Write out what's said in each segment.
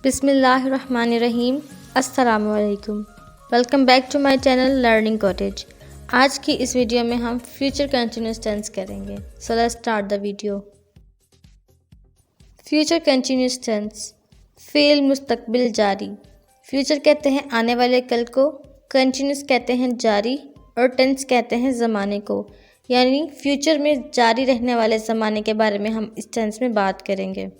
बिस्मिल्लाहिर्रहमानिर्रहीम। अस्सलामुअलैकुम। Welcome back to my channel learning cottage. आज की इस वीडियो में हम फ्यूचर कंटिन्यूस टेंस करेंगे। So let's start the video. Future continuous tense, फ़ेल मुस्तकबिल जारी। फ्यूचर कहते हैं आने वाले कल को, कंटिन्यूस कहते हैं जारी और टेंस कहते हैं ज़माने को, यानी फ्यूचर में जारी रहने वाले ज़माने के बारे में हम इस टेंस में बात करेंगे।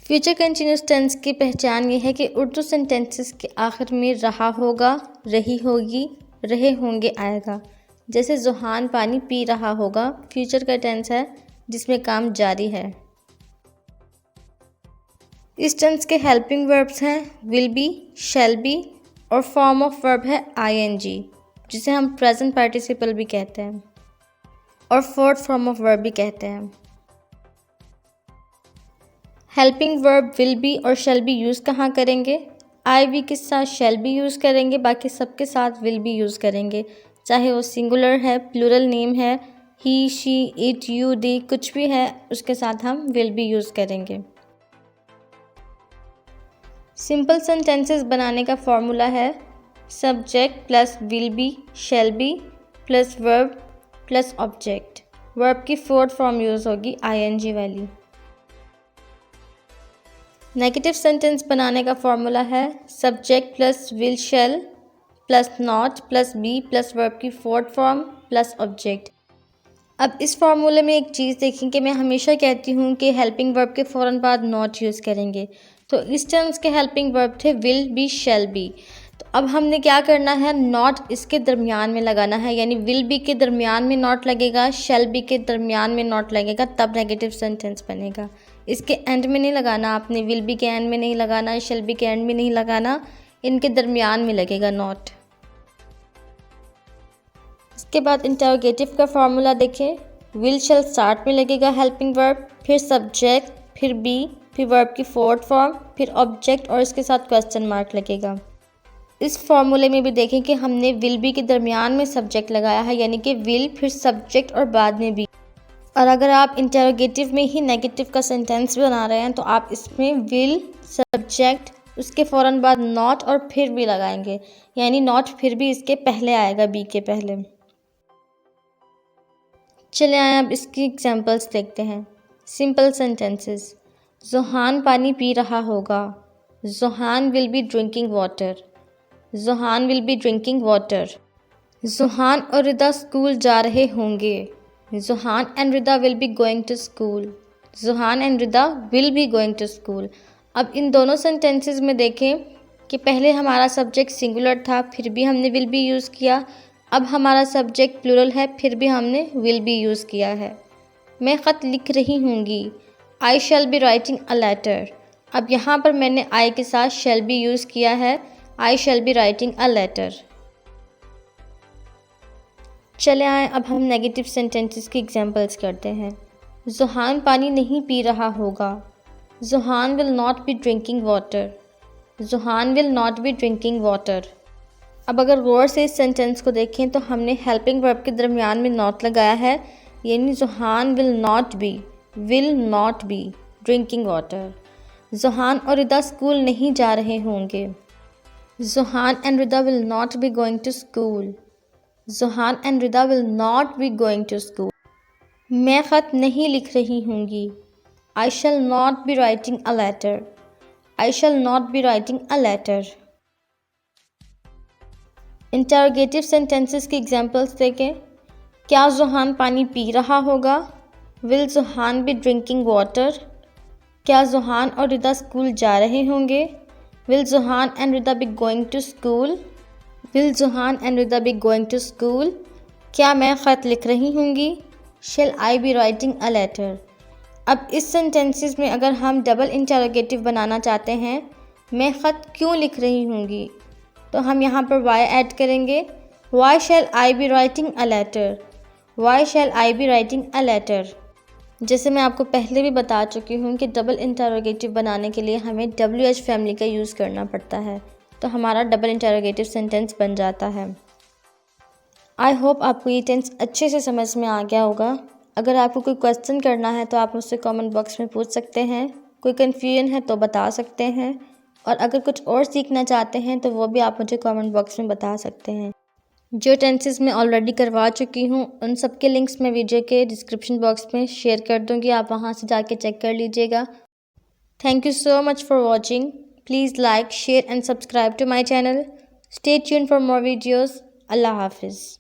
फ्यूचर कंटिन्यूस टेंस की पहचान ये है कि उर्दू सेंटेंसेस के आखिर में रहा होगा, रही होगी, रहे होंगे आएगा। जैसे ज़ुहान पानी पी रहा होगा, फ्यूचर का टेंस है जिसमें काम जारी है। इस टेंस के हेल्पिंग वर्ब्स हैं विल बी, शैल बी और फॉर्म ऑफ वर्ब है आईएनजी, जिसे हम प्रेजेंट पार्टिसिपल भी कहते हैं और फोर्थ फॉर्म ऑफ वर्ब भी कहते हैं। हेल्पिंग वर्ब विल बी और शैल बी यूज़ कहाँ करेंगे? आई बी के साथ शैल बी यूज़ करेंगे, बाकी सबके साथ विल बी यूज़ करेंगे। चाहे वो सिंगुलर है, प्लूरल नेम है, he, she, it, you, they, कुछ भी है, उसके साथ हम विल बी यूज़ करेंगे। सिंपल सेंटेंसेस बनाने का फॉर्मूला है subject plus will be, shall be plus verb plus object. Verb की फोर्थ फॉर्म यूज़ होगी आईएनजी वाली। नेगेटिव सेंटेंस बनाने का फॉर्मूला है subject plus will shall plus not plus be plus verb की फोर्थ फॉर्म प्लस ऑब्जेक्ट। अब इस फार्मूले में एक चीज़ देखें कि मैं हमेशा कहती हूँ कि हेल्पिंग वर्ब के फ़ौरन बाद नॉट यूज़ करेंगे, तो इस टेंस के हेल्पिंग वर्ब थे विल बी, शैल बी। तो अब हमने क्या करना है, नॉट इसके दरमियान में लगाना है, यानी विल बी के दरमियान में नॉट लगेगा, शैल बी के दरमियान में नॉट लगेगा, तब नेगेटिव सेंटेंस बनेगा। इसके एंड में नहीं लगाना आपने, विल बी के एंड में नहीं लगाना, शैल बी के एंड में नहीं लगाना, इनके दरमियान में लगेगा नॉट। इसके बाद इंटरोगेटिव का फॉर्मूला देखें, विल शैल स्टार्ट में लगेगा हेल्पिंग वर्ब, फिर सब्जेक्ट, फिर बी, फिर वर्ब की फोर्थ फॉर्म, फिर ऑब्जेक्ट और इसके साथ क्वेश्चन मार्क लगेगा। इस फॉर्मूले में भी देखें कि हमने विल बी के दरमियान में सब्जेक्ट लगाया है, यानी कि विल फिर सब्जेक्ट और बाद में बी। और अगर आप इंटरोगेटिव में ही नेगेटिव का सेंटेंस बना रहे हैं तो आप इसमें विल, सब्जेक्ट, उसके फ़ौरन बाद नॉट और फिर भी लगाएंगे, यानी नॉट फिर भी इसके पहले आएगा, बी के पहले। चले आए अब इसकी एग्जांपल्स देखते हैं। सिंपल सेंटेंसेस, ज़ुहान पानी पी रहा होगा, Zuhan will be drinking water, Zuhan will be drinking water. Zuhan और रिदा स्कूल जा रहे होंगे, Zuhan and Rida will be going to school, Zuhan and Rida will be going to school. अब इन दोनों सेंटेंसेस में देखें कि पहले हमारा सब्जेक्ट सिंगुलर था, फिर भी हमने विल बी यूज़ किया। अब हमारा सब्जेक्ट प्लूरल है, फिर भी हमने विल बी यूज़ किया है। मैं ख़त लिख रही होंगी, I shall be writing a letter. अब यहाँ पर मैंने आई के साथ शैल बी यूज़ किया है, I shall be writing a letter. चले आए अब हम नेगेटिव सेंटेंसेस की एग्जांपल्स करते हैं। ज़ुहान पानी नहीं पी रहा होगा, Zuhan will not be drinking water, Zuhan will not be drinking water. अब अगर गौर से इस सेंटेंस को देखें तो हमने हेल्पिंग वर्ब के दरमियान में नॉट लगाया है, यानी Zuhan will not be drinking water. Zuhan और रिदा स्कूल नहीं जा रहे होंगे, Zuhan and Rida will not be going to school, Zuhan and Rida will not be going to school. मैं ख़त नहीं लिख रही होंगी, I shall not be writing a letter, I shall not be writing a letter. Interrogative sentences की एग्जांपल्स देखें। क्या ज़ुहान पानी पी रहा होगा, will Zuhan B drinking water. क्या ज़ुहान और रिदा स्कूल जा रहे होंगे, will Zuhan and Rida be going to school, will Zuhan and Rida be going to school. क्या मैं ख़त लिख रही होंगी, shall I be writing a letter. अब इस सेंटेंसेस में अगर हम डबल इंटरोगेटिव बनाना चाहते हैं, मैं ख़त क्यों लिख रही होंगी, तो हम यहाँ पर वाई ऐड करेंगे, why shall I be writing a letter, why shall I be writing a letter. जैसे मैं आपको पहले भी बता चुकी हूँ कि डबल इंटरोगेटिव बनाने के लिए हमें WH फैमिली का यूज़ करना पड़ता है, तो हमारा डबल इंटरोगेटिव सेंटेंस बन जाता है। आई होप आपको ये टेंस अच्छे से समझ में आ गया होगा। अगर आपको कोई क्वेश्चन करना है तो आप मुझसे कमेंट बॉक्स में पूछ सकते हैं। कोई कन्फ्यूजन है तो बता सकते हैं, और अगर कुछ और सीखना चाहते हैं तो वो भी आप मुझे कमेंट बॉक्स में बता सकते हैं। जो टेंसेस मैं ऑलरेडी करवा चुकी हूँ उन सब के लिंक्स मैं वीडियो के डिस्क्रिप्शन बॉक्स में शेयर कर दूँगी, आप वहाँ से जाके चेक कर लीजिएगा। Thank you so much for watching. Please like, share and subscribe to my channel. Stay tuned for more videos. Allah Hafiz.